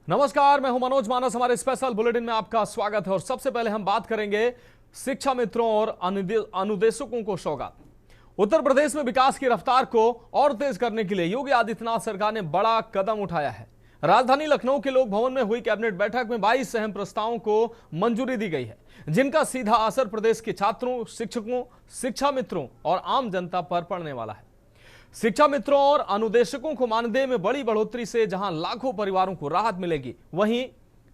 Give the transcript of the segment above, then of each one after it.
नमस्कार, मैं हूं मनोज मानस। हमारे स्पेशल बुलेटिन में आपका स्वागत है और सबसे पहले हम बात करेंगे शिक्षा मित्रों और अनुदेशकों को सौगात। उत्तर प्रदेश में विकास की रफ्तार को और तेज करने के लिए योगी आदित्यनाथ सरकार ने बड़ा कदम उठाया है। राजधानी लखनऊ के लोक भवन में हुई कैबिनेट बैठक में 22 अहम प्रस्तावों को मंजूरी दी गई है, जिनका सीधा असर प्रदेश के छात्रों, शिक्षकों, शिक्षा मित्रों और आम जनता पर पड़ने वाला है। शिक्षा मित्रों और अनुदेशकों को मानदेय में बड़ी बढ़ोतरी से जहां लाखों परिवारों को राहत मिलेगी, वहीं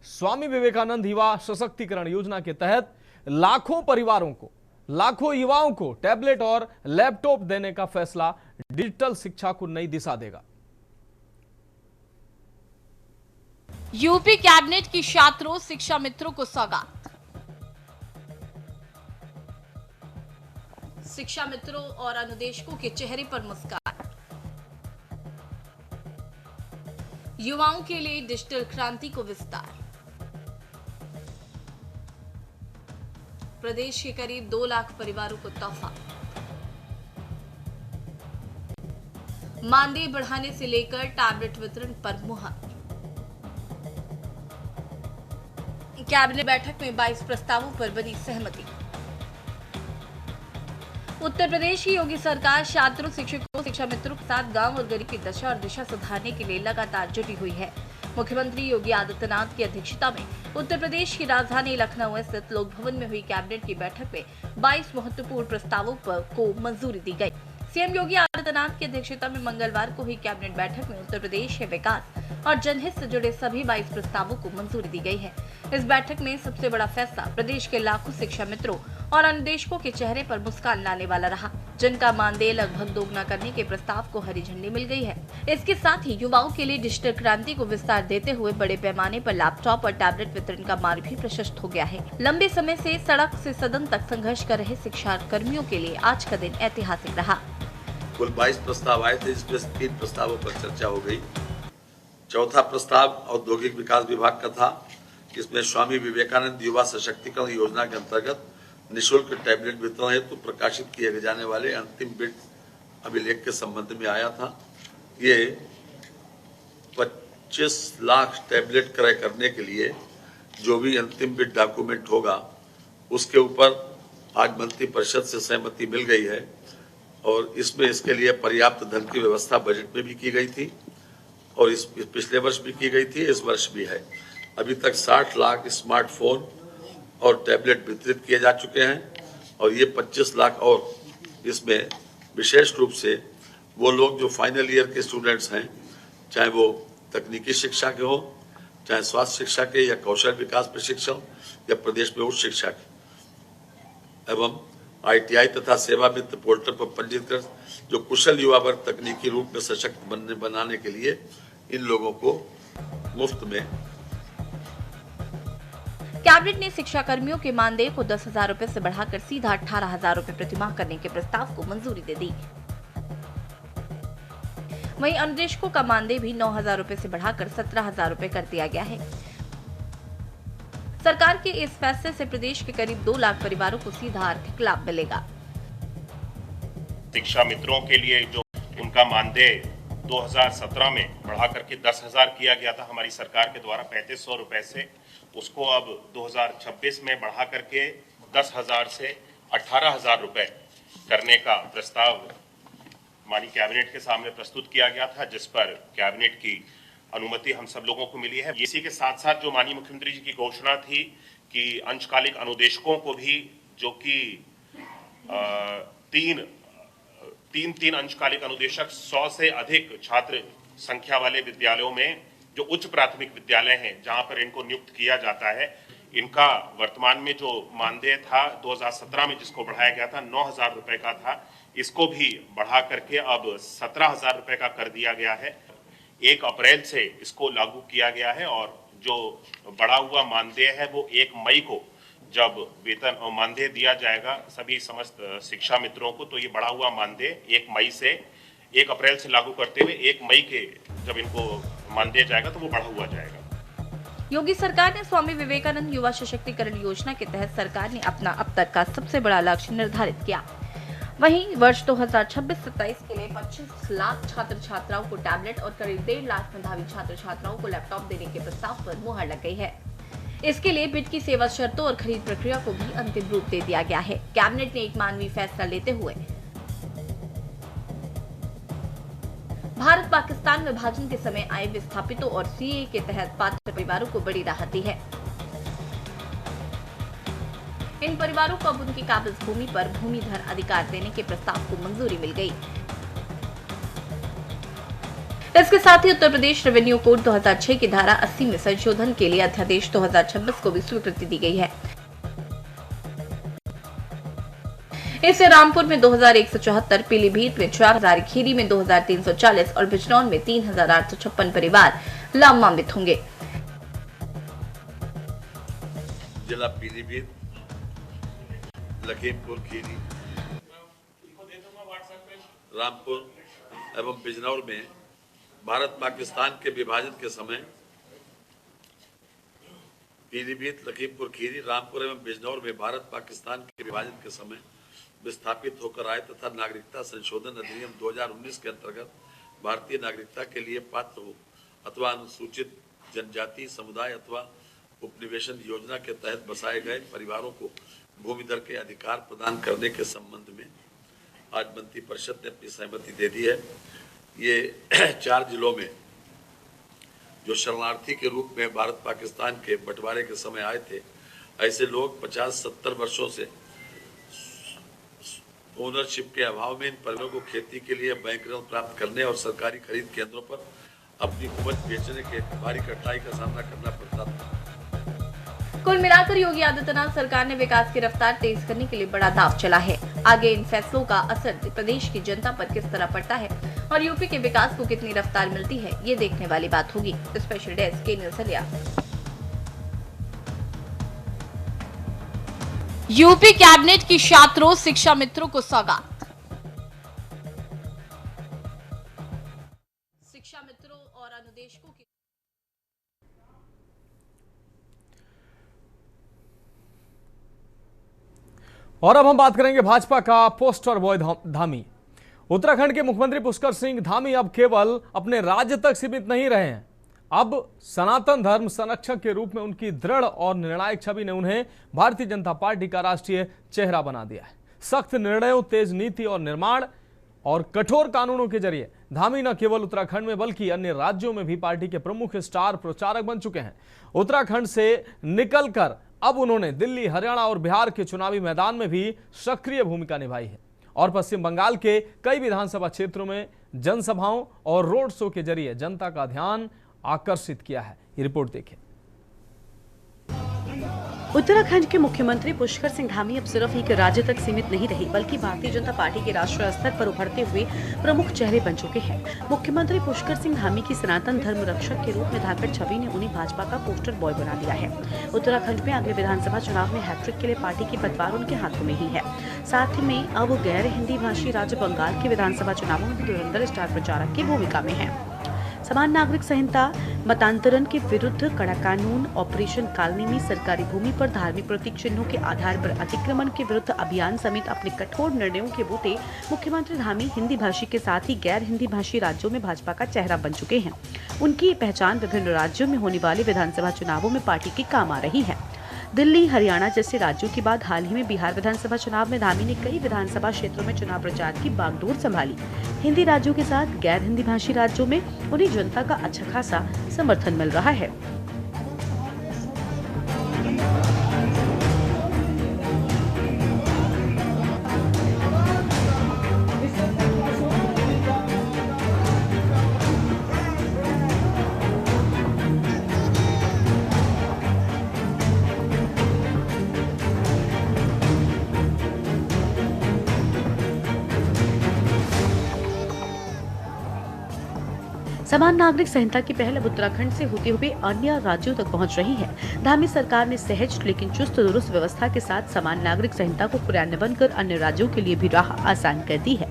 स्वामी विवेकानंद युवा सशक्तिकरण योजना के तहत लाखों परिवारों को, लाखों युवाओं को टैबलेट और लैपटॉप देने का फैसला डिजिटल शिक्षा को नई दिशा देगा। यूपी कैबिनेट की छात्रों, शिक्षा मित्रों को सौगात। शिक्षा मित्रों और अनुदेशकों के चेहरे पर मुस्कान। युवाओं के लिए डिजिटल क्रांति को विस्तार। प्रदेश के करीब 2 लाख परिवारों को तोहफा। मानदेय बढ़ाने से लेकर टैबलेट वितरण पर मुहर। कैबिनेट बैठक में 22 प्रस्तावों पर बनी सहमति। उत्तर प्रदेश की योगी सरकार छात्रों, शिक्षकों, शिक्षा मित्रों के साथ गांव और गरीब की दशा और दिशा सुधारने के लिए लगातार जुटी हुई है। मुख्यमंत्री योगी आदित्यनाथ की अध्यक्षता में उत्तर प्रदेश की राजधानी लखनऊ स्थित लोक भवन में हुई कैबिनेट की बैठक में 22 महत्वपूर्ण प्रस्तावों को मंजूरी दी गई। सीएम योगी आदित्यनाथ की अध्यक्षता में मंगलवार को हुई कैबिनेट बैठक में उत्तर प्रदेश के विकास और जनहित से जुड़े सभी 22 प्रस्तावों को मंजूरी दी गई है। इस बैठक में सबसे बड़ा फैसला प्रदेश के लाखों शिक्षा मित्रों और अनुदेशकों के चेहरे पर मुस्कान लाने वाला रहा, जिनका मानदेय लगभग दोगुना करने के प्रस्ताव को हरी झंडी मिल गई है। इसके साथ ही युवाओं के लिए डिजिटल क्रांति को विस्तार देते हुए बड़े पैमाने पर लैपटॉप और टैबलेट वितरण का मार्ग भी प्रशस्त हो गया है। लंबे समय से सड़क से सदन तक संघर्ष कर रहे शिक्षा कर्मियों के लिए आज का दिन ऐतिहासिक रहा। कुल 22 प्रस्ताव आए थे, इसमें 3 प्रस्तावों पर चर्चा हो गई। चौथा प्रस्ताव औद्योगिक विकास विभाग का था। इसमें स्वामी विवेकानंद युवा सशक्तिकरण योजना के अंतर्गत निःशुल्क टैबलेट वितरण हेतु प्रकाशित किए जाने वाले अंतिम बिट अभिलेख के संबंध में आया था। ये 25 लाख टैबलेट क्रय करने के लिए जो भी अंतिम बिट डॉक्यूमेंट होगा, उसके ऊपर आज मंत्री परिषद से सहमति मिल गई है और इसमें इसके लिए पर्याप्त धन की व्यवस्था बजट में भी की गई थी और इस पिछले वर्ष भी की गई थी, इस वर्ष भी है। अभी तक 60 लाख स्मार्टफोन और टैबलेट वितरित किए जा चुके हैं और ये 25 लाख और इसमें विशेष रूप से वो लोग जो फाइनल ईयर के स्टूडेंट्स हैं, चाहे वो तकनीकी शिक्षा के हो, चाहे स्वास्थ्य शिक्षा के या कौशल विकास प्रशिक्षण या प्रदेश में उच्च शिक्षा के, एवं ITI तथा सेवा मित्र पोर्टल पर पंजीकृत जो कुशल युवा वर्ग तकनीकी रूप में सशक्त बनाने के लिए इन लोगों को मुफ्त में। कैबिनेट ने शिक्षा कर्मियों के मानदेय को 10,000 रूपए से बढ़ाकर सीधा 18,000 रूपए प्रतिमाह करने के प्रस्ताव को मंजूरी दे दी। वहीं अनुदेशकों का मानदेय भी 9,000 रूपए से बढ़ाकर 17,000 रूपए कर दिया गया है। सरकार के इस फैसले से प्रदेश के करीब 2 लाख परिवारों को सीधा आर्थिक लाभ मिलेगा। शिक्षा मित्रों के लिए जो उनका मानदेय 2017 में बढ़ा करके 10,000 किया गया था हमारी सरकार के द्वारा 3500 रुपए से, उसको अब 2026 में बढ़ा करके 10,000 से 18,000 रुपए करने का प्रस्ताव माननीय कैबिनेट के सामने प्रस्तुत किया गया था, जिस पर कैबिनेट की अनुमति हम सब लोगों को मिली है। इसी के साथ साथ जो माननीय मुख्यमंत्री जी की घोषणा थी कि अंशकालिक अनुदेशकों को भी, जो कि तीन अंशकालिक अनुदेशक 100 से अधिक छात्र संख्या वाले विद्यालयों में जो उच्च प्राथमिक विद्यालय हैं जहां पर इनको नियुक्त किया जाता है, इनका वर्तमान में जो मानदेय था 2017 में जिसको बढ़ाया गया था 9,000 रुपए का था, इसको भी बढ़ा करके अब 17,000 रुपए का कर दिया गया है। 1 अप्रैल से इसको लागू किया गया है और जो बढ़ा हुआ मानदेय है वो 1 मई को जब वेतन और मानदेय दिया जाएगा सभी समस्त शिक्षा मित्रों को, तो ये बढ़ा हुआ मानदेय 1 मई से 1 अप्रैल से लागू करते हुए 1 मई के जब इनको मानदेय जाएगा तो वो बढ़ा हुआ जाएगा। योगी सरकार ने स्वामी विवेकानंद युवा सशक्तिकरण योजना के तहत सरकार ने अपना अब तक का सबसे बड़ा लक्ष्य निर्धारित किया। वहीं वर्ष 2026-27 के लिए 25 लाख छात्र छात्राओं को टैबलेट और करीब 1.5 लाख मेधावी छात्र छात्राओं को लैपटॉप देने के प्रस्ताव पर मुहर लग गई है। इसके लिए बिड की सेवा शर्तों और खरीद प्रक्रिया को भी अंतिम रूप दे दिया गया है। कैबिनेट ने एक मानवीय फैसला लेते हुए भारत पाकिस्तान विभाजन के समय आए विस्थापितों और सीए के तहत पात्र परिवारों को बड़ी राहत दी है। इन परिवारों को अब उनकी काबिज भूमि पर भूमिधर अधिकार देने के प्रस्ताव को मंजूरी मिल गई। इसके साथ ही उत्तर प्रदेश रेवेन्यू कोड 2006 की धारा 80 में संशोधन के लिए अध्यादेश 2026 को भी स्वीकृति दी गई है। इससे रामपुर में 2174, पीलीभीत में 4000, खीरी में 2340 और बिजनौर में 3856 परिवार लाभान्वित होंगे। जिला पीलीभीत, लखीमपुर खीरी, रामपुर एवं बिजनौर में भारत पाकिस्तान के विभाजन के समय पीलीभीत, लखीमपुर खीरी, रामपुर एवं बिजनौर में भारत पाकिस्तान के विभाजन के समय विस्थापित होकर आए तथा नागरिकता संशोधन अधिनियम 2019 के अंतर्गत भारतीय नागरिकता के लिए पात्र हो अथवा अनुसूचित जनजाति समुदाय अथवा उपनिवेशन योजना के तहत बसाए गए परिवारों को भूमिधर के अधिकार प्रदान करने के संबंध में आज मंत्री परिषद ने अपनी सहमति दे दी है। ये 4 जिलों में जो शरणार्थी के रूप में भारत पाकिस्तान के बंटवारे के समय आए थे, ऐसे लोग 50-70 वर्षों से ओनरशिप के अभाव में इन परिवारों को खेती के लिए बैंक ऋण प्राप्त करने और सरकारी खरीद केंद्रों पर अपनी उपज बेचने के भारी कठिनाई का सामना करना पड़ता था। कुल मिलाकर योगी आदित्यनाथ सरकार ने विकास की रफ्तार तेज करने के लिए बड़ा दांव चला है। आगे इन फैसलों का असर प्रदेश की जनता पर किस तरह पड़ता है और यूपी के विकास को कितनी रफ्तार मिलती है, ये देखने वाली बात होगी। स्पेशल डेस्क के नजरिया। यूपी कैबिनेट की छात्रों शिक्षा मित्रों को सौगात। शिक्षा मित्रों और अनुदेशकों की और अब हम बात करेंगे भाजपा का पोस्टर बॉय धामी। उत्तराखंड के मुख्यमंत्री पुष्कर सिंह धामी अब केवल अपने राज्य तक सीमित नहीं रहे हैं। अब सनातन धर्म संरक्षक के रूप में उनकी दृढ़ और निर्णायक छवि ने उन्हें भारतीय जनता पार्टी का राष्ट्रीय चेहरा बना दिया है। सख्त निर्णयों, तेज नीति और निर्माण और कठोर कानूनों के जरिए धामी न केवल उत्तराखंड में बल्कि अन्य राज्यों में भी पार्टी के प्रमुख स्टार प्रचारक बन चुके हैं। उत्तराखंड से निकलकर अब उन्होंने दिल्ली, हरियाणा और बिहार के चुनावी मैदान में भी सक्रिय भूमिका निभाई है और पश्चिम बंगाल के कई विधानसभा क्षेत्रों में जनसभाओं और रोड शो के जरिए जनता का ध्यान आकर्षित किया है। ये रिपोर्ट देखें। उत्तराखंड के मुख्यमंत्री पुष्कर सिंह धामी अब सिर्फ एक राज्य तक सीमित नहीं रहे बल्कि भारतीय जनता पार्टी के राष्ट्रीय स्तर पर उभरते हुए प्रमुख चेहरे बन चुके हैं। मुख्यमंत्री पुष्कर सिंह धामी की सनातन धर्म रक्षक के रूप में धाकड़ छवि ने उन्हें भाजपा का पोस्टर बॉय बना दिया है। उत्तराखंड में अगले विधानसभा चुनाव में हैट्रिक के लिए पार्टी की पदभार उनके हाथों में ही है। साथ ही में अब गैर हिंदी भाषी राज्य बंगाल के विधानसभा चुनावों में भी धुरंधर स्टार प्रचारक की भूमिका में है। समान नागरिक संहिता, मतांतरण के विरुद्ध कड़ा कानून, ऑपरेशन कालनी में सरकारी भूमि पर धार्मिक प्रतीक चिन्हों के आधार पर अतिक्रमण के विरुद्ध अभियान समेत अपने कठोर निर्णयों के बूते मुख्यमंत्री धामी हिंदी भाषी के साथ ही गैर हिंदी भाषी राज्यों में भाजपा का चेहरा बन चुके हैं। उनकी पहचान विभिन्न राज्यों में होने वाले विधानसभा चुनावों में पार्टी के काम आ रही है। दिल्ली, हरियाणा जैसे राज्यों के बाद हाल ही में बिहार विधानसभा चुनाव में धामी ने कई विधानसभा क्षेत्रों में चुनाव प्रचार की बागडोर संभाली। हिंदी राज्यों के साथ गैर हिंदी भाषी राज्यों में उन्हें जनता का अच्छा खासा समर्थन मिल रहा है। समान नागरिक संहिता की पहल अब उत्तराखंड से होते हुए अन्य राज्यों तक पहुंच रही है। धामी सरकार ने सहज लेकिन चुस्त दुरुस्त व्यवस्था के साथ समान नागरिक संहिता को क्रियान्वयन कर अन्य राज्यों के लिए भी राह आसान कर दी है।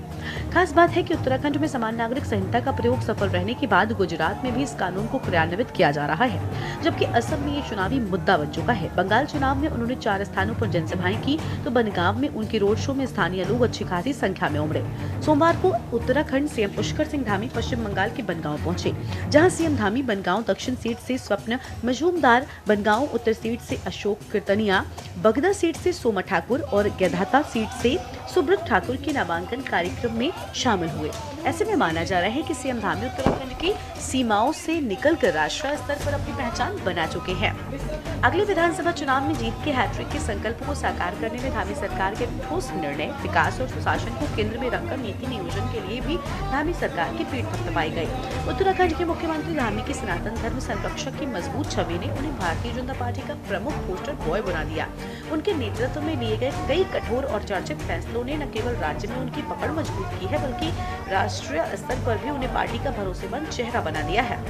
खास बात है कि उत्तराखंड में समान नागरिक संहिता का प्रयोग सफल रहने के बाद गुजरात में भी इस कानून को क्रियान्वित किया जा रहा है, जबकि असम में ये चुनावी मुद्दा बन चुका है। बंगाल चुनाव में उन्होंने 4 स्थानों पर जनसभाएं की तो बनगांव में उनकी रोड शो में स्थानीय लोग अच्छी खासी संख्या में उमड़े। सोमवार को उत्तराखंड सीएम पुष्कर सिंह धामी पश्चिम बंगाल के बनगांव पहुंचे, जहां सीएम धामी बनगांव दक्षिण सीट से स्वप्न मजूमदार, बनगांव उत्तर सीट से अशोक कीर्तनिया, बगदा सीट से सोमा ठाकुर और गैधाता सीट से सुब्रत ठाकुर के नामांकन कार्यक्रम में शामिल हुए। ऐसे में माना जा रहा है कि सीएम धामी उत्तराखंड की सीमाओं से निकलकर राष्ट्रीय स्तर पर अपनी पहचान बना चुके हैं। अगले विधानसभा चुनाव में जीत के हैट्रिक के संकल्प को साकार करने में धामी सरकार के ठोस निर्णय, विकास और सुशासन को केंद्र में रखकर नीति नियोजन के लिए भी धामी सरकार की पीठ थपथपाई गई। उत्तराखंड के मुख्यमंत्री धामी के सनातन धर्म संरक्षक की मजबूत छवि ने उन्हें भारतीय जनता पार्टी का प्रमुख पोस्टर बॉय बना दिया। उनके नेतृत्व में लिए गए कई कठोर और चर्चित फैसलों ने न केवल राज्य में उनकी पकड़ मजबूत की है, बल्कि राष्ट्रीय स्तर पर भी उन्हें पार्टी का भरोसेमंद चेहरा बना दिया है।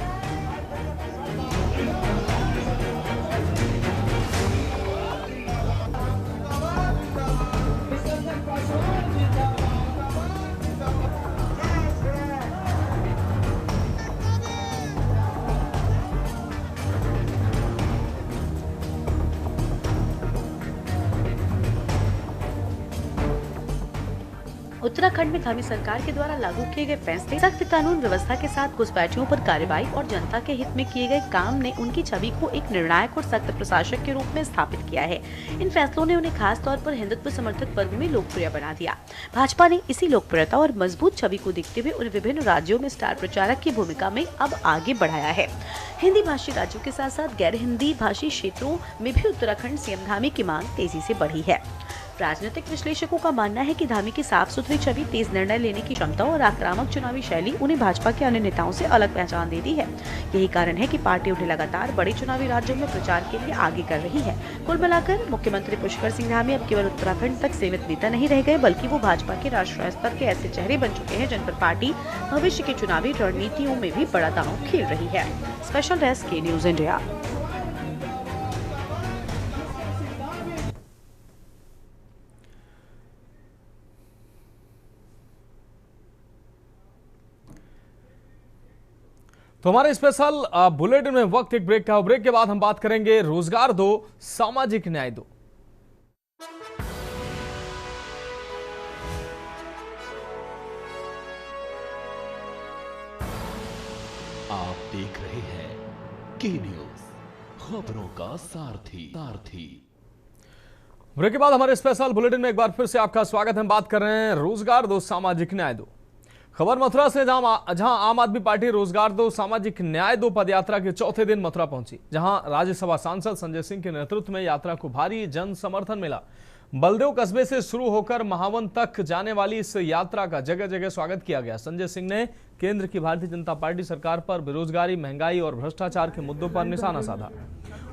उत्तराखंड में धामी सरकार के द्वारा लागू किए गए फैसले, सख्त कानून व्यवस्था के साथ घुसपैठियों पर कार्रवाई और जनता के हित में किए गए काम ने उनकी छवि को एक निर्णायक और सख्त प्रशासक के रूप में स्थापित किया है। इन फैसलों ने उन्हें खास तौर पर हिंदुत्व समर्थक वर्ग में लोकप्रिय बना दिया। भाजपा ने इसी लोकप्रियता और मजबूत छवि को देखते हुए उन्हें विभिन्न राज्यों में स्टार प्रचारक की भूमिका में अब आगे बढ़ाया है। हिंदी भाषी राज्यों के साथ साथ गैर हिंदी भाषी क्षेत्रों में भी उत्तराखंड सीएम धामी की मांग तेजी से बढ़ी है। राजनीतिक विश्लेषकों का मानना है कि धामी की साफ सुथरी छवि, तेज निर्णय लेने की क्षमता और आक्रामक चुनावी शैली उन्हें भाजपा के अन्य नेताओं से अलग पहचान देती है। यही कारण है कि पार्टी उन्हें लगातार बड़े चुनावी राज्यों में प्रचार के लिए आगे कर रही है। कुल मिलाकर मुख्यमंत्री पुष्कर सिंह धामी अब केवल उत्तराखंड तक सीमित नेता नहीं रह गए, बल्कि वो भाजपा के राष्ट्रीय स्तर के ऐसे चेहरे बन चुके हैं जिन पर पार्टी भविष्य की चुनावी रणनीतियों में भी बड़ा दांव खेल रही है। स्पेशल डेस्क के न्यूज इंडिया। तो हमारे स्पेशल बुलेटिन में वक्त एक ब्रेक का। ब्रेक के बाद हम बात करेंगे रोजगार दो, सामाजिक न्याय दो। आप देख रहे हैं के न्यूज, खबरों का सारथी। ब्रेक के बाद हमारे स्पेशल बुलेटिन में एक बार फिर से आपका स्वागत है। हम बात कर रहे हैं रोजगार दो, सामाजिक न्याय दो। खबर मथुरा से, जहां आम आदमी पार्टी रोजगार दो सामाजिक न्याय दो पदयात्रा के चौथे दिन मथुरा पहुंची, जहां राज्यसभा सांसद संजय सिंह के नेतृत्व में यात्रा को भारी जन समर्थन मिला। बलदेव कस्बे से शुरू होकर महावन तक जाने वाली इस यात्रा का जगह जगह स्वागत किया गया। संजय सिंह ने केंद्र की भारतीय जनता पार्टी सरकार पर बेरोजगारी, महंगाई और भ्रष्टाचार के मुद्दों पर निशाना साधा।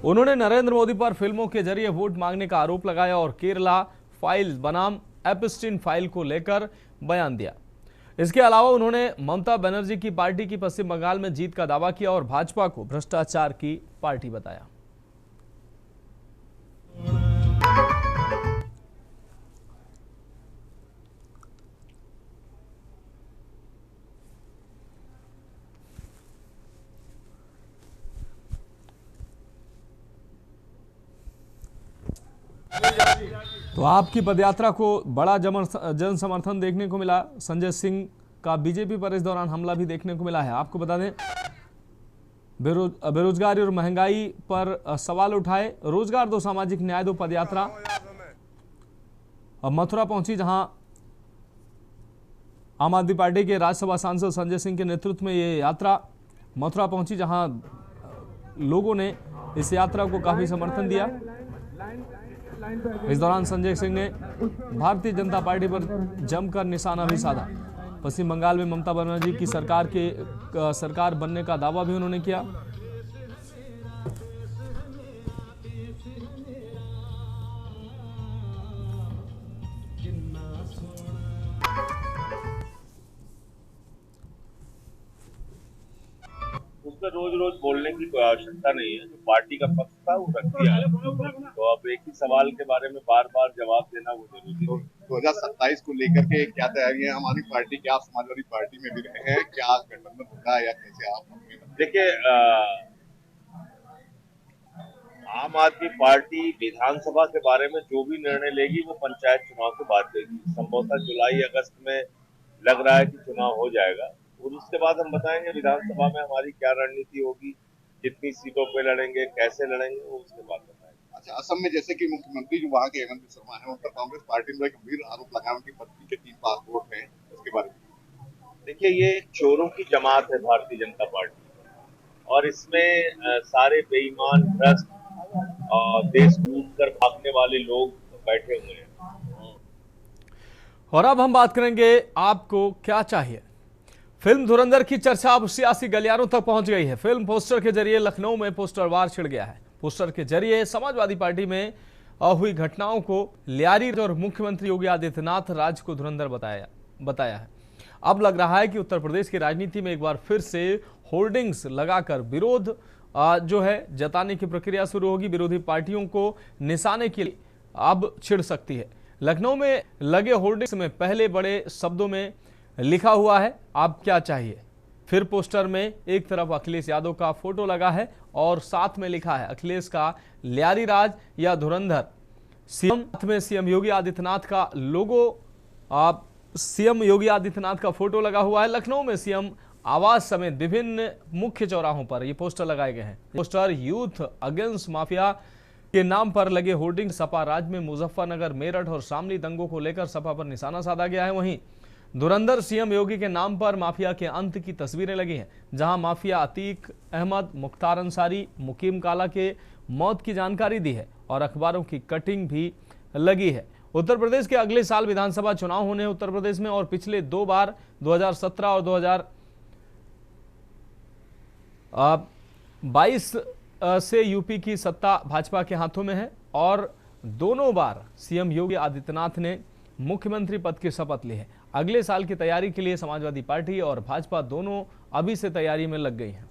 उन्होंने नरेंद्र मोदी पर फिल्मों के जरिए वोट मांगने का आरोप लगाया और केरला फाइल बनाम एपस्टीन फाइल को लेकर बयान दिया। इसके अलावा उन्होंने ममता बनर्जी की पार्टी की पश्चिम बंगाल में जीत का दावा किया और भाजपा को भ्रष्टाचार की पार्टी बताया। तो आपकी पदयात्रा को बड़ा जन समर्थन देखने को मिला। संजय सिंह का बीजेपी पर इस दौरान हमला भी देखने को मिला है। आपको बता दें, बेरोजगारी और महंगाई पर सवाल उठाए। रोजगार दो, सामाजिक न्याय दो पदयात्रा अब मथुरा पहुंची, जहां आम आदमी पार्टी के राज्यसभा सांसद संजय सिंह के नेतृत्व में ये यात्रा मथुरा पहुंची, जहां लोगों ने इस यात्रा को काफी समर्थन दिया। इस दौरान संजय सिंह ने भारतीय जनता पार्टी पर जमकर निशाना भी साधा। पश्चिम बंगाल में ममता बनर्जी की सरकार बनने का दावा भी उन्होंने किया। पे रोज रोज बोलने की कोई आवश्यकता नहीं है। जो पार्टी का पक्ष था वो रख दिया है, तो अब एक ही सवाल के बारे में बार बार जवाब देना वो जरूरी है। 2027 को लेकर के क्या तैयारी है हमारी पार्टी की? आप समाजवादी पार्टी में भी रहे हैं, क्या गठबंधन होगा या कैसे आप? देखिए, आम आदमी पार्टी विधानसभा के बारे में जो भी निर्णय लेगी वो पंचायत चुनाव के बाद लेगी। संभवतः जुलाई अगस्त में लग रहा है कि चुनाव हो जाएगा और उसके बाद हम बताएंगे विधानसभा में हमारी क्या रणनीति होगी, कितनी सीटों पे लड़ेंगे, कैसे लड़ेंगे, वो उसके बाद बताएंगे। अच्छा, असम में जैसे कि मुख्यमंत्री जो वहाँ के हेमंत शर्मा है, उन पर कांग्रेस पार्टी ने गंभीर आरोप लगाया उनकी पत्नी के 3 पासपोर्ट हैं, उसके बारे में? देखिए, ये चोरों की जमात है भारतीय जनता पार्टी और इसमें सारे बेईमान, भ्रष्ट और देश लूट कर भागने वाले लोग बैठे हुए हैं। और अब हम बात करेंगे आपको क्या चाहिए। फिल्म धुरंधर की चर्चा अब सियासी गलियारों तक पहुंच गई है। फिल्म पोस्टर के जरिए लखनऊ में पोस्टर वार छिड़ गया है। पोस्टर के जरिए समाजवादी पार्टी में हुई घटनाओं को लियारी और मुख्यमंत्री योगी आदित्यनाथ राज को धुरंधर बताया है। अब लग रहा है कि उत्तर प्रदेश की राजनीति में एक बार फिर से होर्डिंग्स लगाकर विरोध जो है जताने की प्रक्रिया शुरू होगी। विरोधी पार्टियों को निशाने के लिए अब छिड़ सकती है। लखनऊ में लगे होर्डिंग्स में पहले बड़े शब्दों में लिखा हुआ है, आप क्या चाहिए। फिर पोस्टर में एक तरफ अखिलेश यादव का फोटो लगा है और साथ में लिखा है अखिलेश का लियारी राज या धुरंधर। सीएम में सीएम योगी आदित्यनाथ का लोगो, सीएम योगी आदित्यनाथ का फोटो लगा हुआ है। लखनऊ में सीएम आवास समेत विभिन्न मुख्य चौराहों पर ये पोस्टर लगाए गए हैं। पोस्टर यूथ अगेंस्ट माफिया के नाम पर लगे होर्डिंग सपा राज में मुजफ्फरनगर, मेरठ और शामली दंगों को लेकर सपा पर निशाना साधा गया है। वहीं धुरंधर सीएम योगी के नाम पर माफिया के अंत की तस्वीरें लगी हैं, जहां माफिया अतीक अहमद, मुख्तार अंसारी, मुकीम काला के मौत की जानकारी दी है और अखबारों की कटिंग भी लगी है। उत्तर प्रदेश के अगले साल विधानसभा चुनाव होने उत्तर प्रदेश में और पिछले 2 बार 2017 और 2022 से यूपी की सत्ता भाजपा के हाथों में है और दोनों बार सीएम योगी आदित्यनाथ ने मुख्यमंत्री पद की शपथ ली है। अगले साल की तैयारी के लिए समाजवादी पार्टी और भाजपा दोनों अभी से तैयारी में लग गई हैं।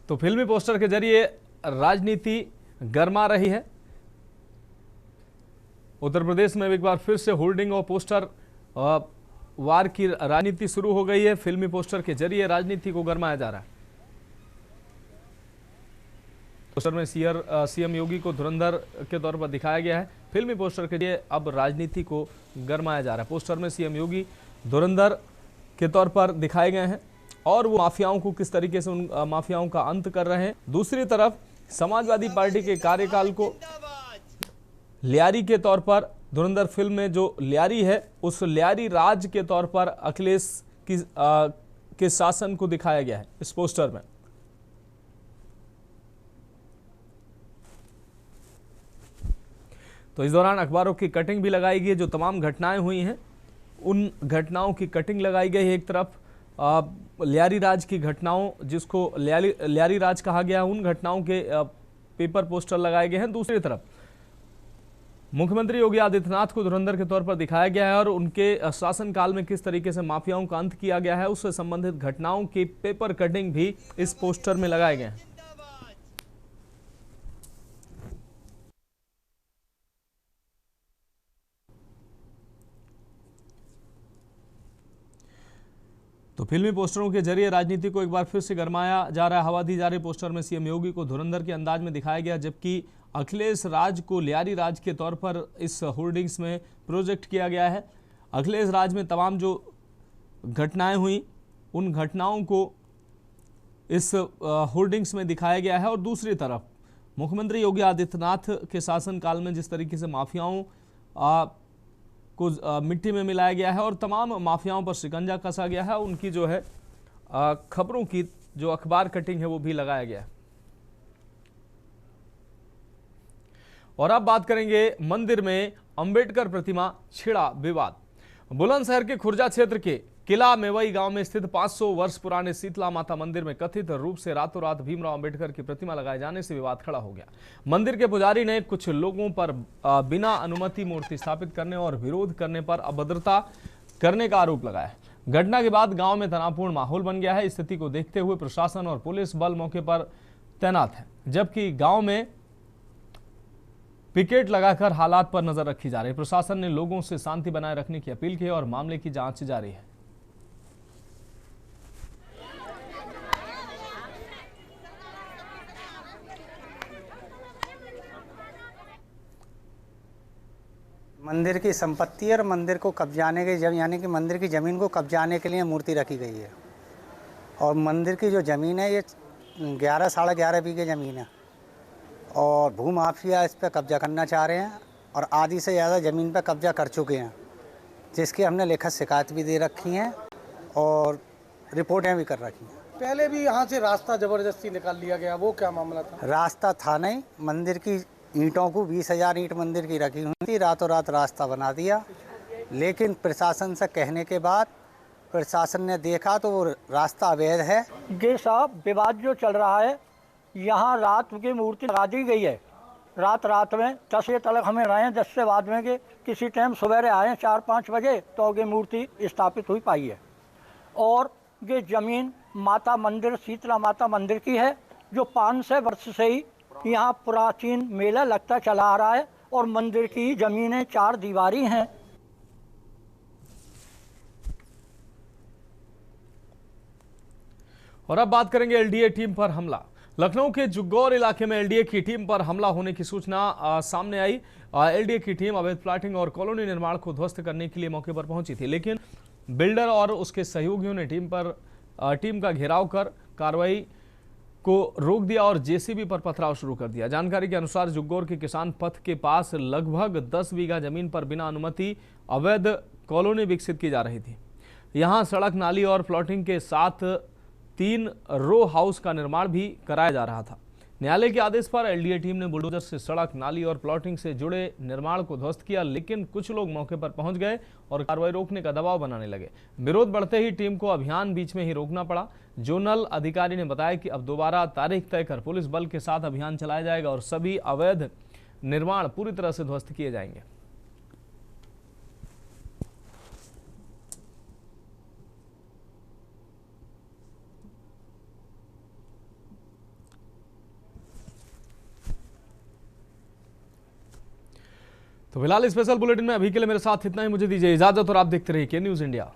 तो फिल्मी पोस्टर के जरिए राजनीति गरमा रही है। उत्तर प्रदेश में एक बार फिर से होर्डिंग और पोस्टर वार की राजनीति शुरू हो गई है। फिल्मी पोस्टर के जरिए राजनीति को गरमाया जा रहा है। पोस्टर में सीएम योगी को धुरंधर के तौर पर दिखाया गया है। फिल्मी पोस्टर के जरिए अब राजनीति को गरमाया जा रहा है। पोस्टर में सीएम योगी धुरंधर के तौर पर दिखाए गए हैं और वो माफियाओं को किस तरीके से उन माफियाओं का अंत कर रहे हैं। दूसरी तरफ समाजवादी पार्टी के कार्यकाल को लियारी के तौर पर धुरंधर फिल्म में जो लियारी है उस लियारी राज के तौर पर अखिलेश के शासन को दिखाया गया है इस पोस्टर में। तो इस दौरान अखबारों की कटिंग भी लगाई गई है। जो तमाम घटनाएं हुई हैं उन घटनाओं की कटिंग लगाई गई है। एक तरफ लियारी राज की घटनाओं, जिसको लियारी राज कहा गया, उन घटनाओं के पेपर पोस्टर लगाए गए हैं। दूसरी तरफ मुख्यमंत्री योगी आदित्यनाथ को धुरंधर के तौर पर दिखाया गया है और उनके शासनकाल में किस तरीके से माफियाओं का अंत किया गया है उससे संबंधित घटनाओं की पेपर कटिंग भी इस पोस्टर में लगाए गए हैं। तो फिल्मी पोस्टरों के जरिए राजनीति को एक बार फिर से गरमाया जा रहा है, हवा दी जा रही। पोस्टर में सीएम योगी को धुरंधर के अंदाज में दिखाया गया, जबकि अखिलेश राज को लियारी राज के तौर पर इस होर्डिंग्स में प्रोजेक्ट किया गया है। अखिलेश राज में तमाम जो घटनाएं हुई उन घटनाओं को इस होर्डिंग्स में दिखाया गया है और दूसरी तरफ मुख्यमंत्री योगी आदित्यनाथ के शासनकाल में जिस तरीके से माफियाओं को मिट्टी में मिलाया गया है और तमाम माफियाओं पर शिकंजा कसा गया है, उनकी जो है खबरों की जो अखबार कटिंग है वो भी लगाया गया है। और अब बात करेंगे मंदिर में अंबेडकर प्रतिमा छिड़ा विवाद। बुलंदशहर के खुर्जा क्षेत्र के किला मेवई गांव में स्थित 500 वर्ष पुराने शीतला माता मंदिर में कथित रूप से रातों रात भीमराव अंबेडकर की प्रतिमा लगाए जाने से विवाद खड़ा हो गया। मंदिर के पुजारी ने कुछ लोगों पर बिना अनुमति मूर्ति स्थापित करने और विरोध करने पर अभद्रता करने का आरोप लगाया। घटना के बाद गांव में तनावपूर्ण माहौल बन गया है। स्थिति को देखते हुए प्रशासन और पुलिस बल मौके पर तैनात है, जबकि गांव में पिकेट लगाकर हालात पर नजर रखी जा रही है। प्रशासन ने लोगों से शांति बनाए रखने की अपील की है और मामले की जांच जारी है। मंदिर की संपत्ति और मंदिर को कब्जाने के यानी कि मंदिर की ज़मीन को कब्जाने के लिए मूर्ति रखी गई है। और मंदिर की जो ज़मीन है ये 11 साढ़े 11 बीघे ज़मीन है और भूमाफिया इस पर कब्जा करना चाह रहे हैं और आधी से ज़्यादा ज़मीन पर कब्जा कर चुके हैं, जिसकी हमने लिखित शिकायत भी दे रखी हैं और रिपोर्टें भी कर रखी हैं। पहले भी यहाँ से रास्ता ज़बरदस्ती निकाल लिया गया, वो क्या मामला था? रास्ता था नहीं, मंदिर की ईंटों को 20,000 ईंट मंदिर की रखी हुई थी, रातों रात रास्ता बना दिया। लेकिन प्रशासन से कहने के बाद प्रशासन ने देखा तो वो रास्ता अवैध है। ये साहब विवाद जो चल रहा है, यहाँ रात की मूर्ति लगा दी गई है। रात में 10 बजे तक हमें रहे हैं, 10 से बाद में के किसी टाइम सवेरे आए 4-5 बजे तो ये मूर्ति स्थापित हुई पाई है। और ये ज़मीन माता मंदिर शीतला माता मंदिर की है, जो 500 वर्ष से ही यहाँ प्राचीन मेला लगता चला आ रहा है और मंदिर की जमीनें 4 दीवारी हैं। और अब बात करेंगे एलडीए टीम पर हमला। लखनऊ के जुग्गौर इलाके में एलडीए की टीम पर हमला होने की सूचना सामने आई। एलडीए की टीम अवैध प्लाटिंग और कॉलोनी निर्माण को ध्वस्त करने के लिए मौके पर पहुंची थी, लेकिन बिल्डर और उसके सहयोगियों ने टीम का घेराव कर कार्रवाई को रोक दिया और जेसीबी पर पथराव शुरू कर दिया। जानकारी के अनुसार जुग्गौर के किसान पथ के पास लगभग 10 बीघा जमीन पर बिना अनुमति अवैध कॉलोनी विकसित की जा रही थी। यहां सड़क, नाली और प्लॉटिंग के साथ 3 रो हाउस का निर्माण भी कराया जा रहा था। न्यायालय के आदेश पर एलडीए टीम ने बुलडोजर से सड़क, नाली और प्लॉटिंग से जुड़े निर्माण को ध्वस्त किया, लेकिन कुछ लोग मौके पर पहुंच गए और कार्रवाई रोकने का दबाव बनाने लगे। विरोध बढ़ते ही टीम को अभियान बीच में ही रोकना पड़ा। जोनल अधिकारी ने बताया कि अब दोबारा तारीख तय कर पुलिस बल के साथ अभियान चलाया जाएगा और सभी अवैध निर्माण पूरी तरह से ध्वस्त किए जाएंगे। तो फिलहाल स्पेशल बुलेटिन में अभी के लिए मेरे साथ इतना ही। मुझे दीजिए इजाजत और आप देखते रहिए के न्यूज़ इंडिया।